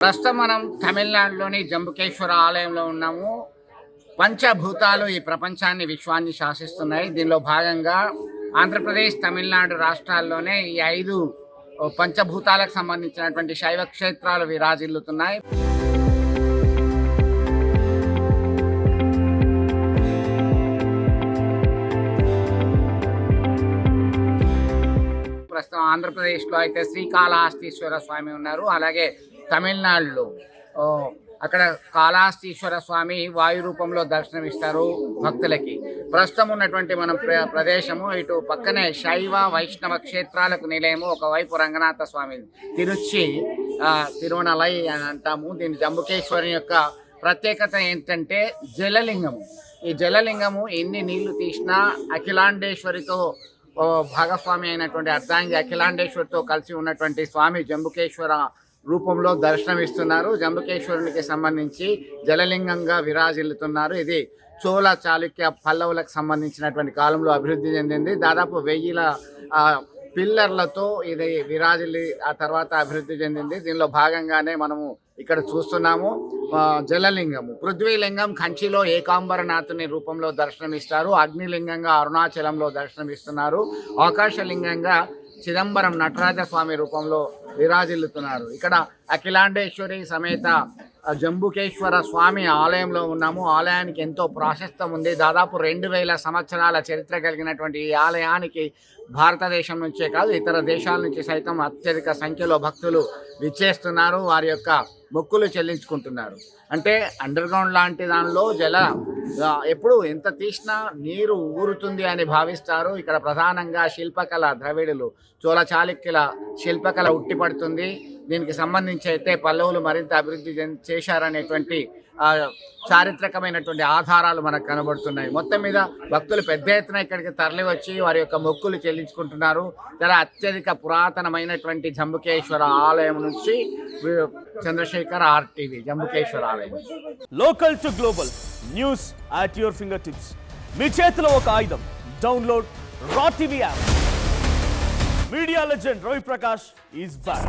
ప్రస్తుతం మనం తమిళనాడులోని జంబుకేశ్వర ఆలయంలో ఉన్నాము. పంచభూతాలు ఈ ప్రపంచాన్ని విశ్వాన్ని శాసిస్తున్నాయి. దీనిలో భాగంగా ఆంధ్రప్రదేశ్, తమిళనాడు రాష్ట్రాల్లోనే ఈ 5 పంచభూతాలకు సంబంధించినటువంటి శైవ క్షేత్రాలు విరాజిల్లుతున్నాయి. ప్రస్తుతం ఆంధ్రప్రదేశ్లో అయితే శ్రీకాళహస్తీశ్వర స్వామి ఉన్నారు. అలాగే తమిళనాడులో అక్కడ కాళహస్తీశ్వర స్వామి వాయు రూపంలో దర్శనమిస్తారు భక్తులకి. ప్రస్తుతం ఉన్నటువంటి మన ప్రదేశము ఇటు పక్కనే శైవ వైష్ణవ క్షేత్రాలకు నిలయము. ఒకవైపు రంగనాథ స్వామి తిరువనలై అని అంటాము. దీని జంబుకేశ్వరుని యొక్క ప్రత్యేకత ఏంటంటే జలలింగము. ఈ జలలింగము ఎన్ని నీళ్లు తీసినా అఖిలాండేశ్వరితో భాగస్వామి అయినటువంటి అర్ధాంగి అఖిలాండేశ్వరితో కలిసి ఉన్నటువంటి స్వామి జంబుకేశ్వర రూపంలో దర్శనమిస్తున్నారు. జంబుకేశ్వరునికి సంబంధించి జలలింగంగా విరాజిల్లుతున్నారు. ఇది చోళ, చాళుక్య, పల్లవులకు సంబంధించినటువంటి కాలంలో అభివృద్ధి చెందింది. దాదాపు 1000 పిల్లర్లతో ఇది విరాజిల్లి ఆ తర్వాత అభివృద్ధి చెందింది. దీనిలో భాగంగానే మనము ఇక్కడ చూస్తున్నాము. జలలింగము, పృథ్వీలింగం కంచిలో ఏకాంబరనాథుని రూపంలో దర్శనమిస్తారు. అగ్నిలింగంగా అరుణాచలంలో దర్శనమిస్తున్నారు. ఆకాశలింగంగా చిదంబరం నటరాజ స్వామి రూపంలో విరాజిల్లుతున్నారు. ఇక్కడ అఖిలాండేశ్వరి సమేత జంబుకేశ్వర స్వామి ఆలయంలో ఉన్నాము. ఆలయానికి ఎంతో ప్రాశస్త్యం ఉంది. దాదాపు 2000 సంవత్సరాల చరిత్ర కలిగినటువంటి ఈ ఆలయానికి భారతదేశం నుంచే కాదు ఇతర దేశాల నుంచి సైతం అత్యధిక సంఖ్యలో భక్తులు విచ్చేస్తున్నారు. వారి యొక్క మొక్కులు చెల్లించుకుంటున్నారు. అంటే అండర్ గ్రౌండ్ లాంటి దానిలో ఎప్పుడు ఎంత తీసినా నీరు ఊరుతుంది అని భావిస్తారు. ఇక్కడ ప్రధానంగా శిల్పకళ, ద్రవిడులు, చోళ చాళుక్యుల శిల్పకళ ఉట్టిపడుతుంది. దీనికి సంబంధించి అయితే పల్లవులు మరింత అభివృద్ధి చేశారనేటువంటి చారిత్రకమైనటువంటి ఆధారాలు మనకు కనబడుతున్నాయి. మొత్తం మీద భక్తులు పెద్ద ఎత్తున ఇక్కడికి తరలి వచ్చి వారి యొక్క మొక్కులు చెల్లించుకుంటున్నారు. చాలా అత్యధిక పురాతనమైనటువంటి జంబుకేశ్వర ఆలయం నుంచి చంద్రశేఖర్, RTV, జంబుకేశ్వర ఆలయం. Local to global news at your finger tips. మీ చేతిలో ఒక ఆయుధం. డౌన్లోడ్ రా TV app. Media legend Ravi Prakash is back.